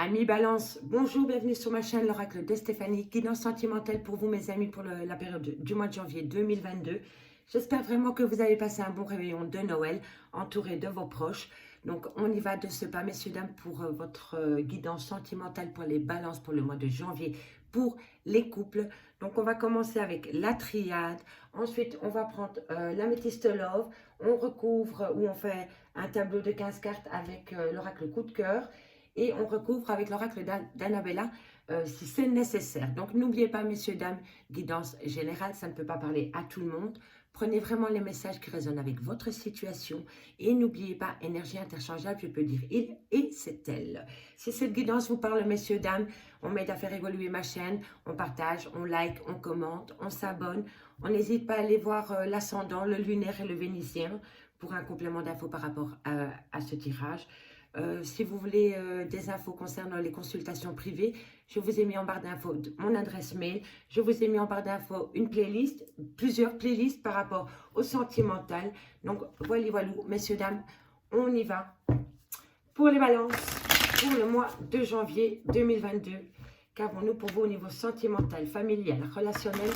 Amis Balance, bonjour, bienvenue sur ma chaîne l'oracle de Stéphanie, guidance sentimentale pour vous mes amis pour la période du mois de janvier 2022. J'espère vraiment que vous avez passé un bon réveillon de Noël, entouré de vos proches. Donc on y va de ce pas, messieurs, dames, pour votre guidance sentimentale pour les balances pour le mois de janvier, pour les couples. Donc on va commencer avec la triade, ensuite on va prendre l'améthyste love, on recouvre ou on fait un tableau de 15 cartes avec l'oracle coup de cœur. Et on recouvre avec l'oracle d'Annabella si c'est nécessaire. Donc n'oubliez pas, messieurs, dames, guidance générale, ça ne peut pas parler à tout le monde. Prenez vraiment les messages qui résonnent avec votre situation et n'oubliez pas, énergie interchangeable, je peux dire il et c'est elle. Si cette guidance vous parle, messieurs, dames, on m'aide à faire évoluer ma chaîne, on partage, on like, on commente, on s'abonne. On n'hésite pas à aller voir l'ascendant, le lunaire et le vénitien pour un complément d'infos par rapport à ce tirage. Si vous voulez des infos concernant les consultations privées, je vous ai mis en barre d'infos mon adresse mail. Je vous ai mis en barre d'infos une playlist, plusieurs playlists par rapport au sentimental. Donc voilà, voilà, messieurs, dames, on y va. Pour les balances, pour le mois de janvier 2022, qu'avons-nous pour vous au niveau sentimental, familial, relationnel,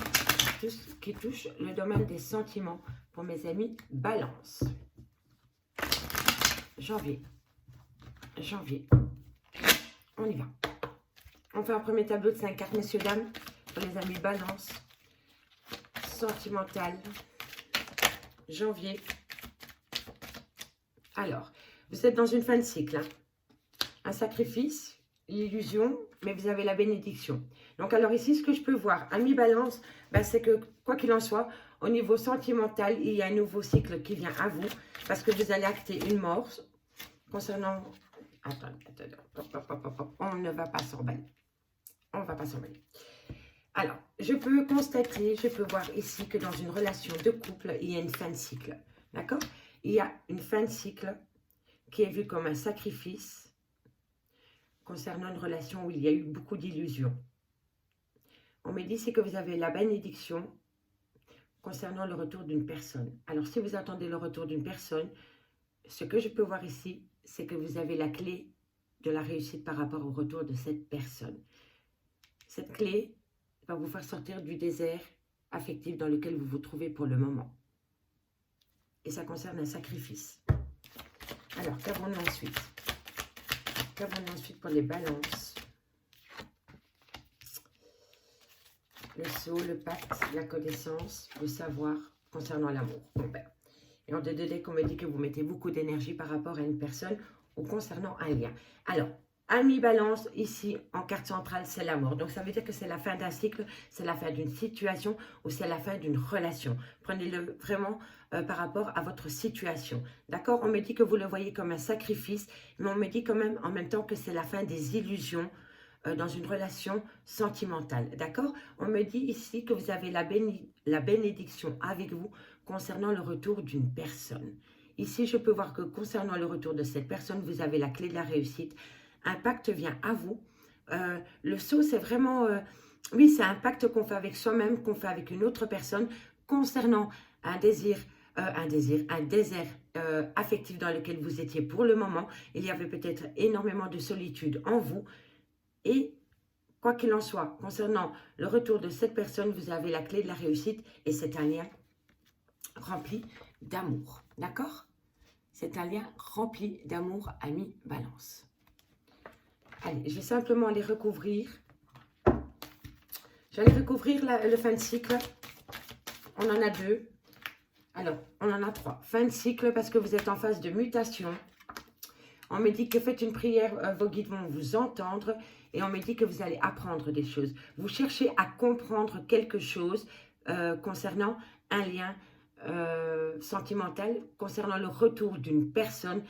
tout ce qui touche le domaine des sentiments pour mes amis balance. Janvier. On y va. On fait un premier tableau de 5 cartes, messieurs, dames, pour les amis balance, sentimental, janvier. Alors, vous êtes dans une fin de cycle, hein. Un sacrifice, l'illusion, mais vous avez la bénédiction. Donc, alors ici, ce que je peux voir, amis balance, ben, c'est que, quoi qu'il en soit, au niveau sentimental, il y a un nouveau cycle qui vient à vous, parce que vous allez acter une mort concernant... Attendez, on ne va pas s'emballer. On ne va pas s'emballer. Alors, je peux constater, je peux voir ici que dans une relation de couple, il y a une fin de cycle. D'accord? Il y a une fin de cycle qui est vue comme un sacrifice concernant une relation où il y a eu beaucoup d'illusions. On me dit c'est que vous avez la bénédiction concernant le retour d'une personne. Alors, si vous attendez le retour d'une personne, ce que je peux voir ici, c'est que vous avez la clé de la réussite par rapport au retour de cette personne. Cette clé va vous faire sortir du désert affectif dans lequel vous vous trouvez pour le moment. Et ça concerne un sacrifice. Alors, qu'avons-nous ensuite? Qu'avons-nous ensuite pour les balances? Le sceau, le pacte, la connaissance, le savoir concernant l'amour. Bon, ben. Et en 2D deck, on me dit que vous mettez beaucoup d'énergie par rapport à une personne ou concernant un lien. Alors, amis balance, ici, en carte centrale, c'est la mort. Donc, ça veut dire que c'est la fin d'un cycle, c'est la fin d'une situation ou c'est la fin d'une relation. Prenez-le vraiment par rapport à votre situation. D'accord? On me dit que vous le voyez comme un sacrifice, mais on me dit quand même en même temps que c'est la fin des illusions dans une relation sentimentale. D'accord? On me dit ici que vous avez la bénédiction avec vous concernant le retour d'une personne. Ici, je peux voir que concernant le retour de cette personne, vous avez la clé de la réussite. Un pacte vient à vous. Le sceau, c'est vraiment... oui, c'est un pacte qu'on fait avec soi-même, qu'on fait avec une autre personne concernant un désir, un désert affectif dans lequel vous étiez pour le moment. Il y avait peut-être énormément de solitude en vous. Et quoi qu'il en soit, concernant le retour de cette personne, vous avez la clé de la réussite et c'est un lien rempli d'amour. D'accord? C'est un lien rempli d'amour, amis balance. Allez, je vais simplement les recouvrir. Je vais aller recouvrir le fin de cycle. On en a 2. Alors, on en a 3. Fin de cycle parce que vous êtes en phase de mutation. On me dit que faites une prière, vos guides vont vous entendre. Et on me dit que vous allez apprendre des choses. Vous cherchez à comprendre quelque chose concernant un lien sentimental, concernant le retour d'une personne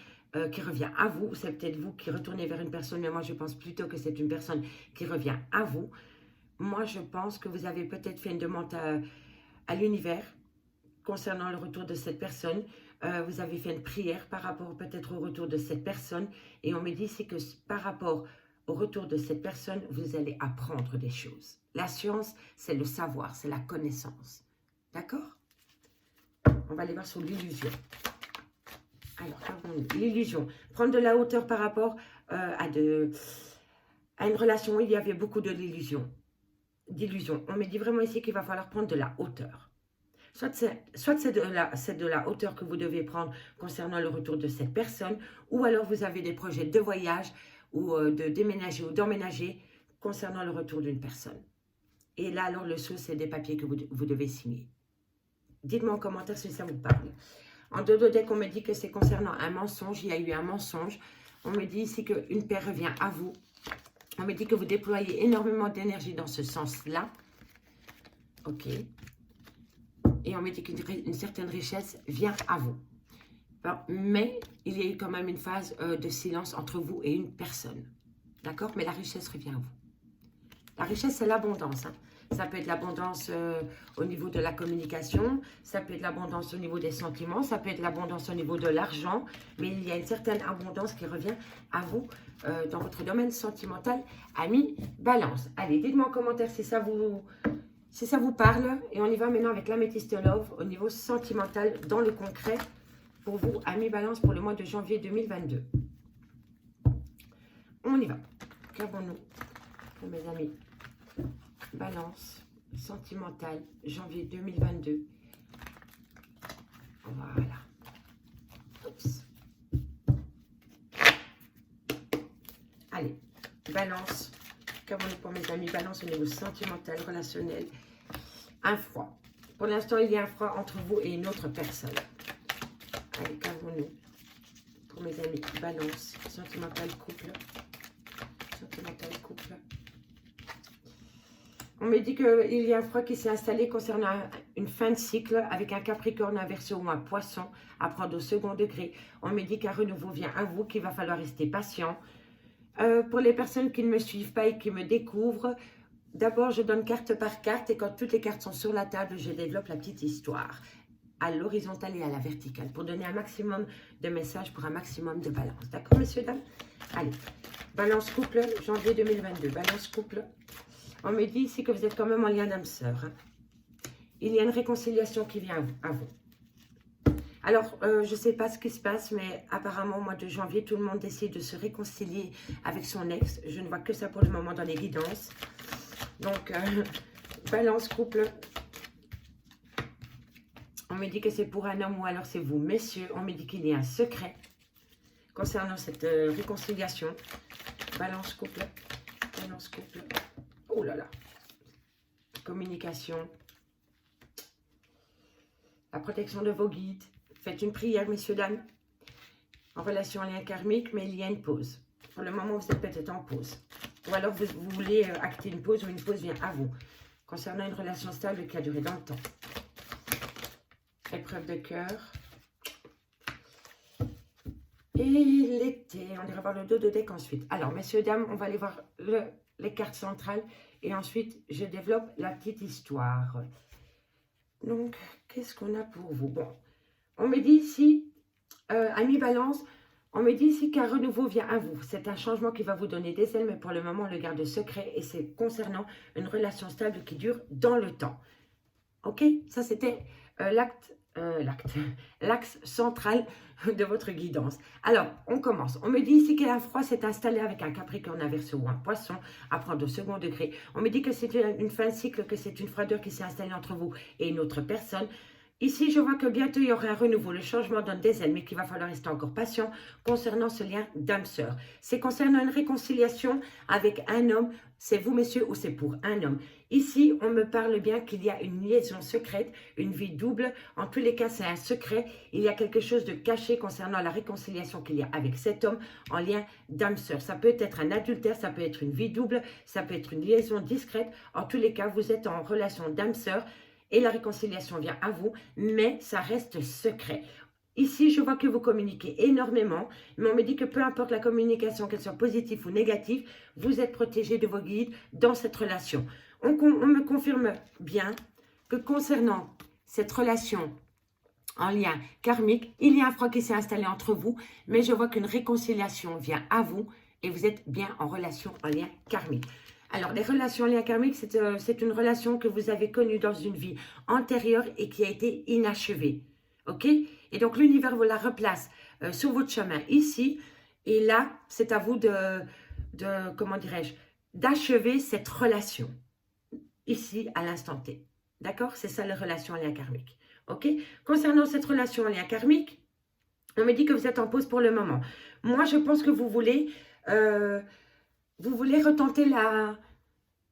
qui revient à vous. C'est peut-être vous qui retournez vers une personne, mais moi je pense plutôt que c'est une personne qui revient à vous. Moi je pense que vous avez peut-être fait une demande à l'univers concernant le retour de cette personne. Vous avez fait une prière par rapport peut-être au retour de cette personne. Et on me dit c'est que par rapport au retour de cette personne, vous allez apprendre des choses. La science, c'est le savoir, c'est la connaissance. D'accord? On va aller voir sur l'illusion. Alors, l'illusion. Prendre de la hauteur par rapport à à une relation où il y avait beaucoup de d'illusions. On me dit vraiment ici qu'il va falloir prendre de la hauteur. Soit c'est de la hauteur que vous devez prendre concernant le retour de cette personne, ou alors vous avez des projets de voyage, ou de déménager ou d'emménager concernant le retour d'une personne. Et là, alors, le sceau, c'est des papiers que vous devez signer. Dites-moi en commentaire si ça vous parle. En dodo deck, on me dit que c'est concernant un mensonge. Il y a eu un mensonge. On me dit ici qu'une paix revient à vous. On me dit que vous déployez énormément d'énergie dans ce sens-là. Ok. Et on me dit qu'une certaine richesse vient à vous. Bon, mais il y a eu quand même une phase de silence entre vous et une personne. D'accord? Mais la richesse revient à vous. La richesse, c'est l'abondance. Hein. Ça peut être l'abondance au niveau de la communication, ça peut être l'abondance au niveau des sentiments, ça peut être l'abondance au niveau de l'argent, mais il y a une certaine abondance qui revient à vous dans votre domaine sentimental, amis Balance. Allez, dites-moi en commentaire si ça vous parle. Et on y va maintenant avec l'améthyste love au niveau sentimental, dans le concret, pour vous, amis Balance, pour le mois de janvier 2022. On y va. Qu'avons-nous pour mes amis Balance, sentimental, janvier 2022. Voilà. Oups. Allez, Balance. Qu'avons-nous pour mes amis Balance au niveau sentimental, relationnel? Un froid. Pour l'instant, il y a un froid entre vous et une autre personne. Allez, qu'avons-nous pour mes amis Balance, sentimental, couple? Sentimental, couple. On me dit qu'il y a un froid qui s'est installé concernant une fin de cycle avec un Capricorne, un Verseau ou un Poisson à prendre au second degré. On me dit qu'un renouveau vient à vous, qu'il va falloir rester patient. Pour les personnes qui ne me suivent pas et qui me découvrent, d'abord je donne carte par carte et quand toutes les cartes sont sur la table, je développe la petite histoire à l'horizontale et à la verticale pour donner un maximum de messages pour un maximum de balance. D'accord, messieurs, dames? Allez, Balance couple, janvier 2022, Balance couple. On me dit ici que vous êtes quand même en lien d'âme sœur. Hein. Il y a une réconciliation qui vient à vous. Alors, je ne sais pas ce qui se passe, mais apparemment, au mois de janvier, tout le monde décide de se réconcilier avec son ex. Je ne vois que ça pour le moment dans les guidances. Donc, Balance couple. On me dit que c'est pour un homme ou alors c'est vous. Messieurs, on me dit qu'il y a un secret concernant cette réconciliation. Balance couple. Balance couple. Oh là là. Communication. La protection de vos guides. Faites une prière, messieurs, dames. En relation à lien karmique, mais il y a une pause. Pour le moment, vous êtes peut-être en pause. Ou alors, vous voulez acter une pause ou une pause vient à vous. Concernant une relation stable qui a duré dans le temps. Épreuve de cœur. Et l'été. On ira voir le dodo deck ensuite. Alors, messieurs, dames, on va aller voir les cartes centrales. Et ensuite, je développe la petite histoire. Donc, qu'est-ce qu'on a pour vous? Bon, on me dit ici, amis Balance, on me dit ici qu'un renouveau vient à vous. C'est un changement qui va vous donner des ailes, mais pour le moment, on le garde secret. Et c'est concernant une relation stable qui dure dans le temps. Ok? Ça, c'était l'axe central de votre guidance. Alors, on commence. On me dit ici qu'un froid s'est installé avec un Capricorne, un Verseau ou un Poisson à prendre au second degré. On me dit que c'est une fin de cycle, que c'est une froideur qui s'est installée entre vous et une autre personne. Ici, je vois que bientôt, il y aura un renouveau. Le changement donne des ailes, mais qu'il va falloir rester encore patient concernant ce lien d'âme-sœur. C'est concernant une réconciliation avec un homme. C'est vous, messieurs, ou c'est pour un homme. Ici, on me parle bien qu'il y a une liaison secrète, une vie double. En tous les cas, c'est un secret. Il y a quelque chose de caché concernant la réconciliation qu'il y a avec cet homme en lien d'âme-sœur. Ça peut être un adultère, ça peut être une vie double, ça peut être une liaison discrète. En tous les cas, vous êtes en relation d'âme-sœur. Et la réconciliation vient à vous, mais ça reste secret. Ici, je vois que vous communiquez énormément, mais on me dit que peu importe la communication, qu'elle soit positive ou négative, vous êtes protégé de vos guides dans cette relation. On me confirme bien que concernant cette relation en lien karmique, il y a un froid qui s'est installé entre vous, mais je vois qu'une réconciliation vient à vous et vous êtes bien en relation en lien karmique. Alors, les relations en lien karmique, c'est une relation que vous avez connue dans une vie antérieure et qui a été inachevée. Ok? Et donc, l'univers vous la replace sur votre chemin ici. Et là, c'est à vous comment dirais-je, d'achever cette relation, ici, à l'instant T. D'accord? C'est ça, la relation en lien karmique. Ok? Concernant cette relation en lien karmique, on me dit que vous êtes en pause pour le moment. Moi, je pense que vous voulez retenter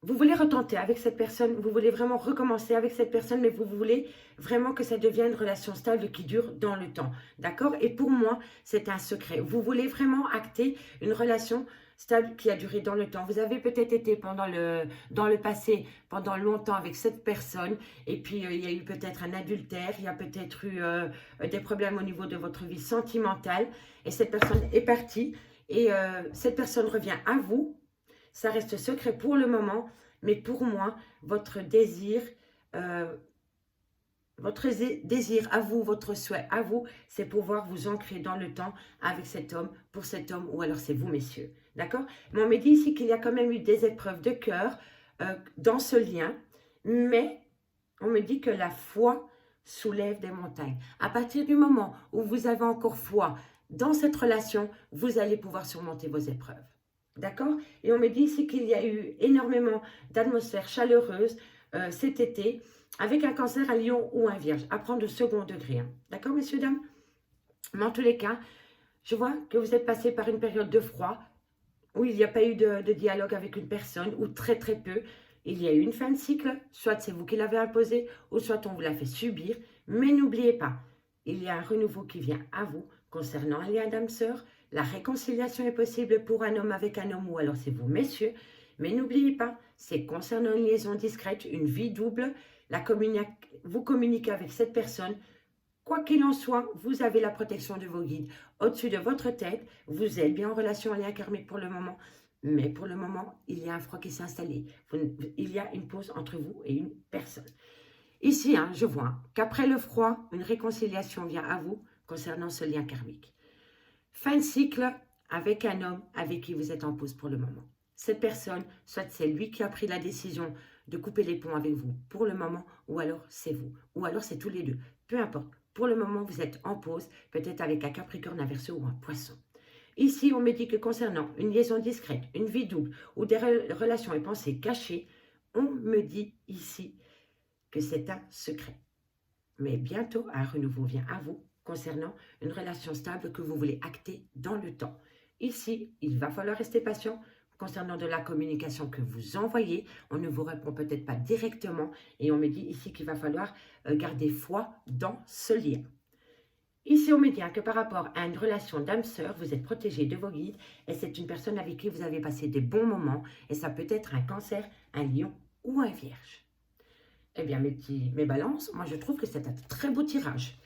vous voulez retenter avec cette personne, vous voulez vraiment recommencer avec cette personne, mais vous voulez vraiment que ça devienne une relation stable qui dure dans le temps. D'accord? Et pour moi, c'est un secret. Vous voulez vraiment acter une relation stable qui a duré dans le temps. Vous avez peut-être été dans le passé, pendant longtemps avec cette personne, et puis il y a eu peut-être un adultère, il y a peut-être eu des problèmes au niveau de votre vie sentimentale, et cette personne est partie, et cette personne revient à vous. Ça reste secret pour le moment, mais pour moi, votre désir à vous, votre souhait à vous, c'est pouvoir vous ancrer dans le temps avec cet homme, pour cet homme, ou alors c'est vous, messieurs. D'accord? Mais on me dit ici qu'il y a quand même eu des épreuves de cœur dans ce lien, mais on me dit que la foi soulève des montagnes. À partir du moment où vous avez encore foi dans cette relation, vous allez pouvoir surmonter vos épreuves. D'accord? Et on me dit ici qu'il y a eu énormément d'atmosphère chaleureuse cet été, avec un cancer, un lion ou un vierge, à prendre au second degré. Hein. D'accord, messieurs, dames? Mais en tous les cas, je vois que vous êtes passé par une période de froid, où il n'y a pas eu de dialogue avec une personne, ou très très peu. Il y a eu une fin de cycle, soit c'est vous qui l'avez imposé, ou soit on vous l'a fait subir. Mais n'oubliez pas, il y a un renouveau qui vient à vous concernant un lien d'âme-sœur. La réconciliation est possible pour un homme avec un homme, ou alors c'est vous, messieurs. Mais n'oubliez pas, c'est concernant une liaison discrète, une vie double. Vous communiquez avec cette personne. Quoi qu'il en soit, vous avez la protection de vos guides au-dessus de votre tête. Vous êtes bien en relation en lien karmique pour le moment. Mais pour le moment, il y a un froid qui s'est installé. Il y a une pause entre vous et une personne. Ici, hein, je vois qu'après le froid, une réconciliation vient à vous concernant ce lien karmique. Fin de cycle avec un homme avec qui vous êtes en pause pour le moment. Cette personne, soit c'est lui qui a pris la décision de couper les ponts avec vous pour le moment, ou alors c'est vous, ou alors c'est tous les deux. Peu importe. Pour le moment, vous êtes en pause, peut-être avec un Capricorne, un Verseau ou un Poisson. Ici, on me dit que concernant une liaison discrète, une vie double ou des relations et pensées cachées, on me dit ici que c'est un secret. Mais bientôt, un renouveau vient à vous concernant une relation stable que vous voulez acter dans le temps. Ici, il va falloir rester patient concernant de la communication que vous envoyez. On ne vous répond peut-être pas directement et on me dit ici qu'il va falloir garder foi dans ce lien. Ici, on me dit que par rapport à une relation d'âme-sœur, vous êtes protégé de vos guides et c'est une personne avec qui vous avez passé des bons moments et ça peut être un cancer, un lion ou un vierge. Eh bien, mes balances, moi je trouve que c'est un très beau tirage.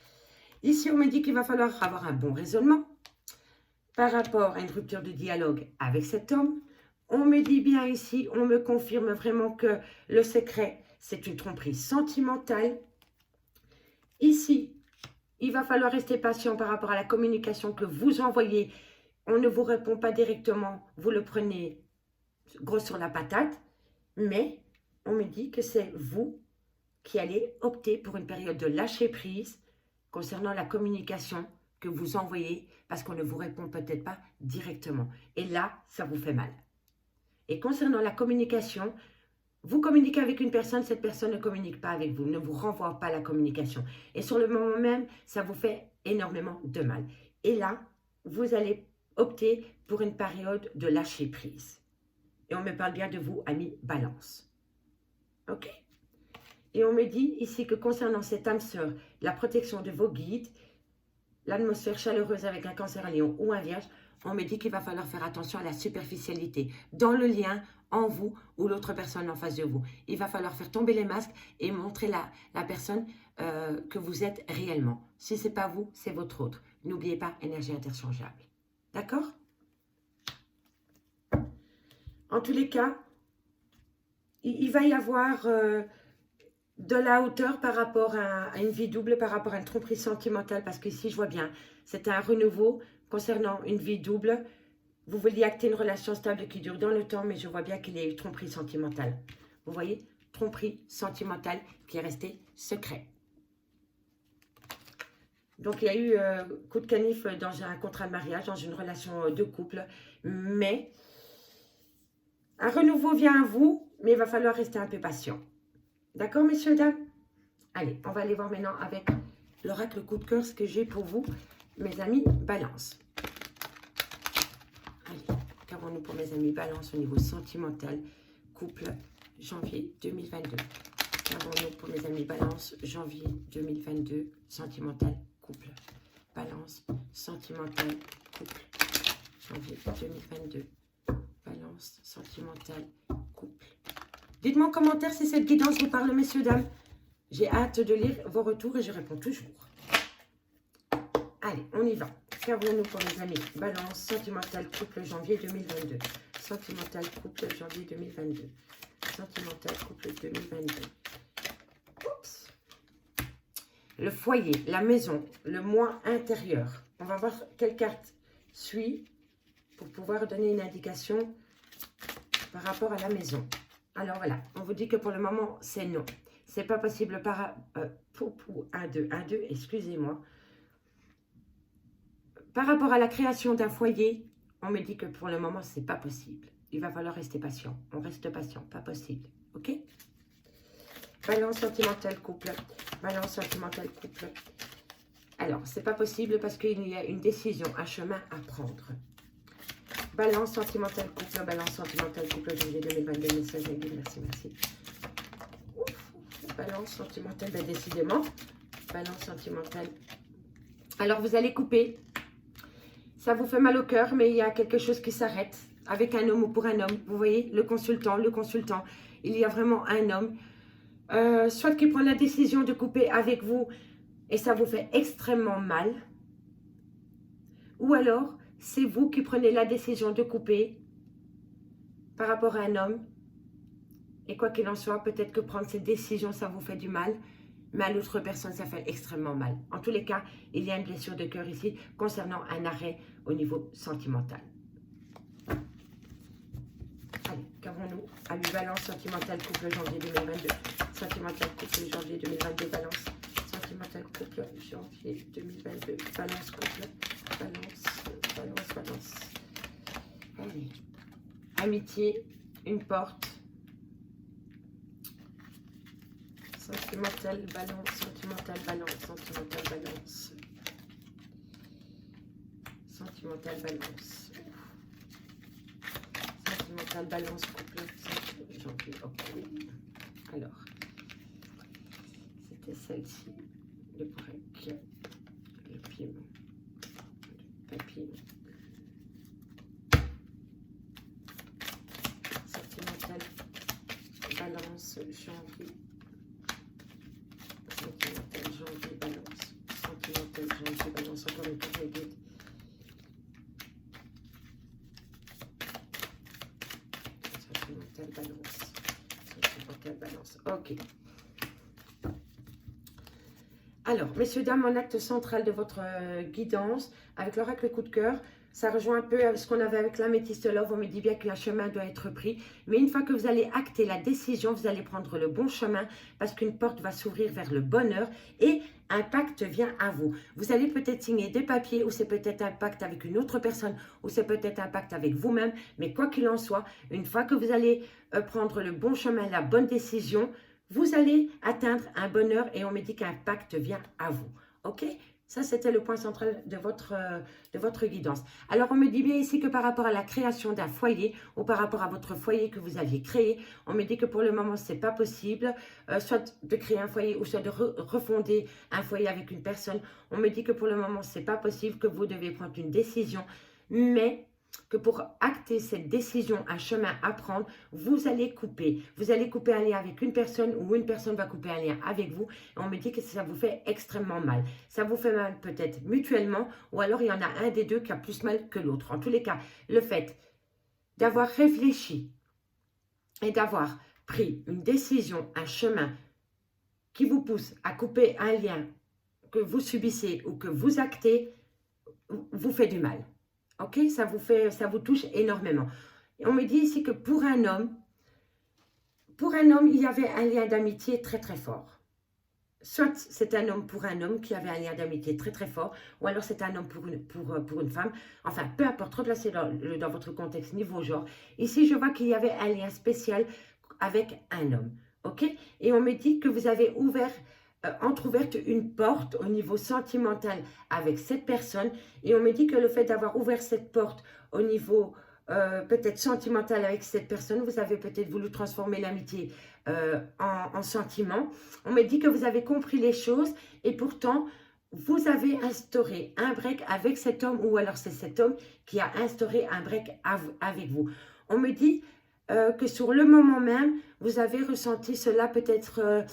Ici, on me dit qu'il va falloir avoir un bon raisonnement par rapport à une rupture de dialogue avec cet homme. On me dit bien ici, on me confirme vraiment que le secret, c'est une tromperie sentimentale. Ici, il va falloir rester patient par rapport à la communication que vous envoyez. On ne vous répond pas directement, vous le prenez gros sur la patate. Mais on me dit que c'est vous qui allez opter pour une période de lâcher prise concernant la communication que vous envoyez parce qu'on ne vous répond peut-être pas directement. Et là, ça vous fait mal. Et concernant la communication, vous communiquez avec une personne, cette personne ne communique pas avec vous, ne vous renvoie pas la communication. Et sur le moment même, ça vous fait énormément de mal. Et là, vous allez opter pour une période de lâcher prise. Et on me parle bien de vous, amis Balance. Ok? Et on me dit ici que concernant cette âme sœur, la protection de vos guides, l'atmosphère chaleureuse avec un cancer, un lion ou un vierge, on me dit qu'il va falloir faire attention à la superficialité dans le lien en vous ou l'autre personne en face de vous. Il va falloir faire tomber les masques et montrer la personne que vous êtes réellement. Si ce n'est pas vous, c'est votre autre. N'oubliez pas, énergie interchangeable. D'accord? En tous les cas, il va y avoir de la hauteur par rapport à une vie double, par rapport à une tromperie sentimentale, parce qu'ici, je vois bien, c'est un renouveau concernant une vie double. Vous vouliez acter une relation stable qui dure dans le temps, mais je vois bien qu'il y a eu tromperie sentimentale. Vous voyez, tromperie sentimentale qui est restée secret. Donc, il y a eu coup de canif dans un contrat de mariage, dans une relation de couple, mais Un renouveau vient à vous, mais il va falloir rester un peu patient. D'accord, messieurs, dames? Allez, on va aller voir maintenant avec l'oracle coup de cœur ce que j'ai pour vous, mes amis Balance. Allez, qu'avons-nous pour mes amis Balance au niveau sentimental, couple, janvier 2022. Qu'avons-nous pour mes amis Balance, janvier 2022, sentimental, couple, Balance, sentimental, couple, janvier 2022, Balance, sentimental, couple. Dites-moi en commentaire si cette guidance vous parle, messieurs, dames. J'ai hâte de lire vos retours et je réponds toujours. Allez, on y va. Qu'avons-nous pour les amis Balance, sentimental, couple, janvier 2022. Sentimental, couple, janvier 2022. Sentimental, couple, 2022. Oups. Le foyer, la maison, le moi intérieur. On va voir quelle carte suit pour pouvoir donner une indication par rapport à la maison. Alors voilà, on vous dit que pour le moment, c'est non. C'est pas possible par... 1, 2, excusez-moi. Par rapport à la création d'un foyer, on me dit que pour le moment, c'est pas possible. Il va falloir rester patient. On reste patient, pas possible. Ok? Balance sentimentale couple. Balance sentimentale couple. Alors, c'est pas possible parce qu'il y a une décision, un chemin à prendre. Balance sentimentale couple. Balance sentimentale couple. Janvier 2022. Message aigu. Merci, merci. Ouf, balance sentimentale, ben décidément. Balance sentimentale. Alors, vous allez couper. Ça vous fait mal au cœur, mais il y a quelque chose qui s'arrête avec un homme ou pour un homme. Vous voyez, le consultant. Il y a vraiment un homme. Soit qui prend la décision de couper avec vous et ça vous fait extrêmement mal. Ou alors, c'est vous qui prenez la décision de couper par rapport à un homme. Et quoi qu'il en soit, peut-être que prendre cette décision, ça vous fait du mal. Mais à l'autre personne, ça fait extrêmement mal. En tous les cas, il y a une blessure de cœur ici concernant un arrêt au niveau sentimental. Allez, qu'avons-nous? À lui, Balance, sentimental, couple, janvier 2022. Sentimental, couple, janvier 2022, Balance. Sentimental, couple, janvier 2022, Balance, couple, Balance. Allez. Amitié, une porte. Sentimental, Balance, sentimental, Balance, sentimental, Balance. Sentimental, Balance. Sentimental, Balance, couple, janvier, ok. Alors, c'était celle-ci, le break, le piment, le papier. Sentimental, Balance, janvier. Sentimental, janvier, Balance. Sentimental, janvier, Balance. Encore une fois, les guides. Sentimental, Balance. Sentimental, Balance. Ok. Alors, messieurs, dames, mon acte central de votre guidance, avec l'oracle coup de cœur, ça rejoint un peu ce qu'on avait avec l'améthyste love. On me dit bien que le chemin doit être pris. Mais une fois que vous allez acter la décision, vous allez prendre le bon chemin parce qu'une porte va s'ouvrir vers le bonheur et un pacte vient à vous. Vous allez peut-être signer des papiers ou c'est peut-être un pacte avec une autre personne ou c'est peut-être un pacte avec vous-même. Mais quoi qu'il en soit, une fois que vous allez prendre le bon chemin, la bonne décision, vous allez atteindre un bonheur et on me dit qu'un pacte vient à vous. Ok? Ça, c'était le point central de votre guidance. Alors, on me dit bien ici que par rapport à la création d'un foyer ou par rapport à votre foyer que vous aviez créé, on me dit que pour le moment, ce n'est pas possible, soit de créer un foyer ou soit de refonder un foyer avec une personne. On me dit que pour le moment, ce n'est pas possible, que vous devez prendre une décision, mais que pour acter cette décision, un chemin à prendre, vous allez couper. Vous allez couper un lien avec une personne ou une personne va couper un lien avec vous. Et on me dit que ça vous fait extrêmement mal. Ça vous fait mal peut-être mutuellement ou alors il y en a un des deux qui a plus mal que l'autre. En tous les cas, le fait d'avoir réfléchi et d'avoir pris une décision, un chemin qui vous pousse à couper un lien que vous subissez ou que vous actez, vous fait du mal. Ok, ça vous touche énormément. Et on me dit ici que pour un homme, il y avait un lien d'amitié très très fort. soit c'est un homme pour un homme qui avait un lien d'amitié très très fort, ou alors c'est un homme pour une femme. Enfin, peu importe, replacez dans votre contexte niveau genre. Ici, je vois qu'il y avait un lien spécial avec un homme. Ok? Et on me dit que vous avez entrouverte une porte au niveau sentimental avec cette personne. Et on me dit que le fait d'avoir ouvert cette porte au niveau peut-être sentimental avec cette personne, vous avez peut-être voulu transformer l'amitié en sentiment. On me dit que vous avez compris les choses et pourtant, vous avez instauré un break avec cet homme ou alors c'est cet homme qui a instauré un break avec vous. On me dit que sur le moment même, vous avez ressenti cela peut-être...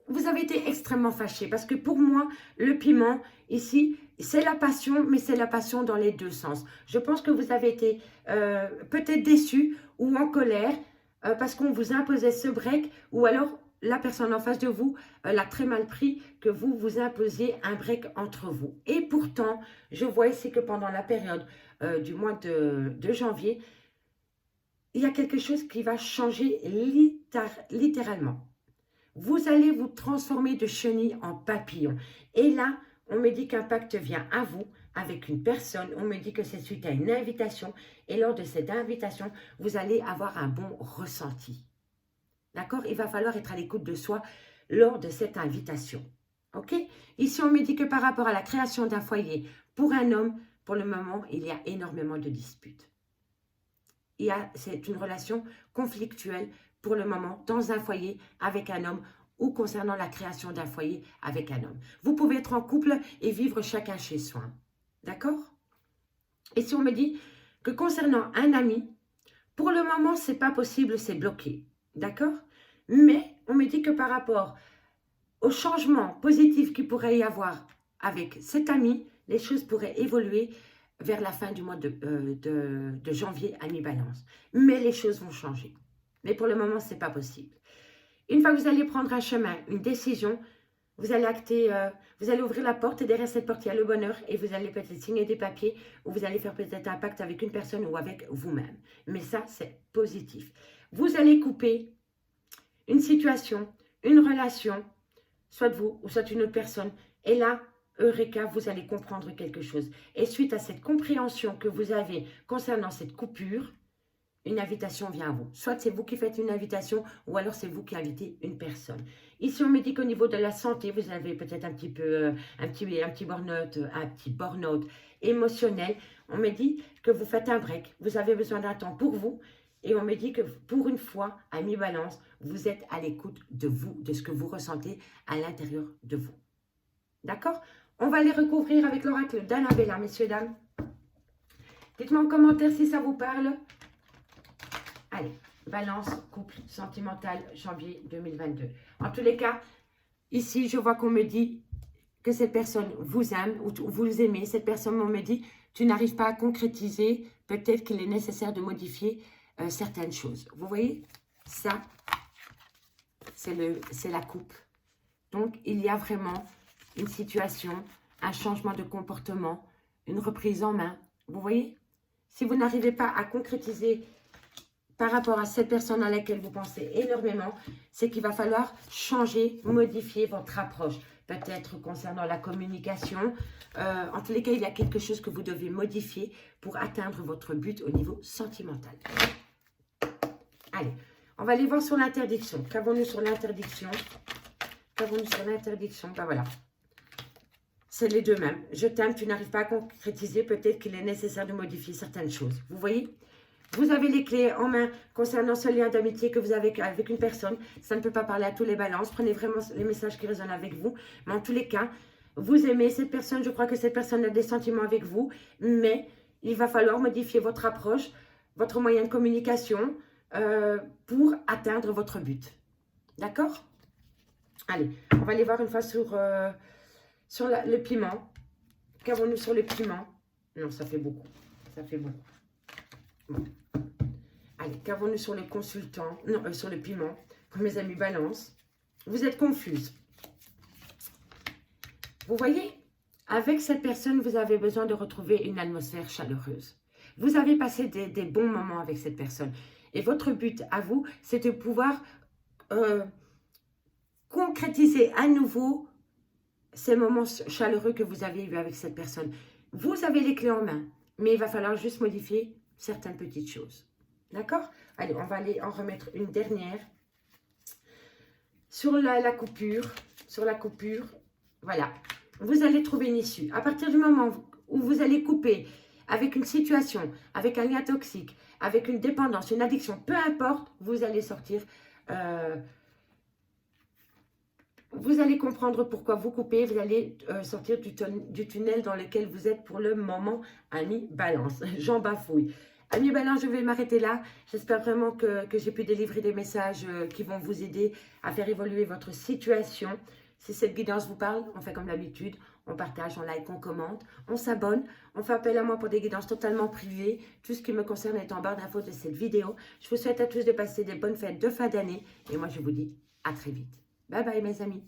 vous avez été extrêmement fâché parce que pour moi, le piment, ici, c'est la passion, mais c'est la passion dans les deux sens. Je pense que vous avez été peut-être déçu ou en colère parce qu'on vous imposait ce break ou alors la personne en face de vous l'a très mal pris que vous vous imposiez un break entre vous. Et pourtant, je vois ici que pendant la période du mois de janvier, il y a quelque chose qui va changer littéralement. Vous allez vous transformer de chenille en papillon. Et là, on me dit qu'un pacte vient à vous avec une personne. On me dit que c'est suite à une invitation. Et lors de cette invitation, vous allez avoir un bon ressenti. D'accord? Il va falloir être à l'écoute de soi lors de cette invitation. Ok? Ici, on me dit que par rapport à la création d'un foyer pour un homme, pour le moment, il y a énormément de disputes. C'est une relation conflictuelle pour le moment dans un foyer avec un homme ou concernant la création d'un foyer avec un homme. Vous pouvez être en couple et vivre chacun chez soi. D'accord? Et si on me dit que concernant un ami, pour le moment, ce n'est pas possible, c'est bloqué. D'accord? Mais on me dit que par rapport au changement positif qu'il pourrait y avoir avec cet ami, les choses pourraient évoluer vers la fin du mois de janvier à mi-balance. Mais les choses vont changer. Mais pour le moment, ce n'est pas possible. Une fois que vous allez prendre un chemin, une décision, vous allez vous allez ouvrir la porte et derrière cette porte, il y a le bonheur et vous allez peut-être signer des papiers ou vous allez faire peut-être un pacte avec une personne ou avec vous-même. Mais ça, c'est positif. Vous allez couper une situation, une relation, soit vous ou soit une autre personne. Et là, Eureka, vous allez comprendre quelque chose. Et suite à cette compréhension que vous avez concernant cette coupure, une invitation vient à vous. Soit c'est vous qui faites une invitation ou alors c'est vous qui invitez une personne. Ici, on me dit qu'au niveau de la santé, vous avez peut-être un petit burn-out émotionnel. On me dit que vous faites un break. Vous avez besoin d'un temps pour vous. Et on me dit que pour une fois, à mi-balance, vous êtes à l'écoute de vous, de ce que vous ressentez à l'intérieur de vous. D'accord? On va les recouvrir avec l'oracle d'Annabella, messieurs, dames. Dites-moi en commentaire si ça vous parle. Allez, balance, couple sentimental, janvier 2022. En tous les cas, ici, je vois qu'on me dit que cette personne vous aime ou vous aimez. Cette personne, on me dit, tu n'arrives pas à concrétiser. Peut-être qu'il est nécessaire de modifier certaines choses. Vous voyez? Ça, c'est la coupe. Donc, il y a vraiment une situation, un changement de comportement, une reprise en main. Vous voyez? Si vous n'arrivez pas à concrétiser par rapport à cette personne à laquelle vous pensez énormément, c'est qu'il va falloir changer, modifier votre approche. Peut-être concernant la communication. En tous les cas, il y a quelque chose que vous devez modifier pour atteindre votre but au niveau sentimental. Allez, on va aller voir sur l'interdiction. Qu'avons-nous sur l'interdiction? Qu'avons-nous sur l'interdiction? Ben voilà. C'est les deux mêmes. Je t'aime, tu n'arrives pas à concrétiser. Peut-être qu'il est nécessaire de modifier certaines choses. Vous voyez? Vous avez les clés en main concernant ce lien d'amitié que vous avez avec une personne. Ça ne peut pas parler à tous les balances. Prenez vraiment les messages qui résonnent avec vous. Mais en tous les cas, vous aimez cette personne. Je crois que cette personne a des sentiments avec vous. Mais il va falloir modifier votre approche, votre moyen de communication pour atteindre votre but. D'accord? Allez, on va aller voir une fois sur le piment. Qu'avons-nous sur le piment? Non, ça fait beaucoup. Ça fait beaucoup. Bon. Allez, qu'avons-nous sur le consultant? Non, sur le piment. Pour mes amis balance. Vous êtes confuse. Vous voyez? Avec cette personne, vous avez besoin de retrouver une atmosphère chaleureuse. Vous avez passé des bons moments avec cette personne. Et votre but à vous, c'est de pouvoir concrétiser à nouveau ces moments chaleureux que vous avez eus avec cette personne. Vous avez les clés en main, mais il va falloir juste modifier certaines petites choses. D'accord? Allez, on va aller en remettre une dernière. Sur la coupure, voilà. Vous allez trouver une issue. À partir du moment où vous allez couper avec une situation, avec un lien toxique, avec une dépendance, une addiction, peu importe, vous allez sortir... vous allez comprendre pourquoi vous coupez, vous allez sortir du tunnel dans lequel vous êtes pour le moment, ami Balance. J'en bafouille. Ami Balance, je vais m'arrêter là. J'espère vraiment que j'ai pu délivrer des messages qui vont vous aider à faire évoluer votre situation. Si cette guidance vous parle, on fait comme d'habitude. On partage, on like, on commente, on s'abonne. On fait appel à moi pour des guidances totalement privées. Tout ce qui me concerne est en barre d'infos de cette vidéo. Je vous souhaite à tous de passer des bonnes fêtes de fin d'année. Et moi, je vous dis à très vite. Bye bye mes amis.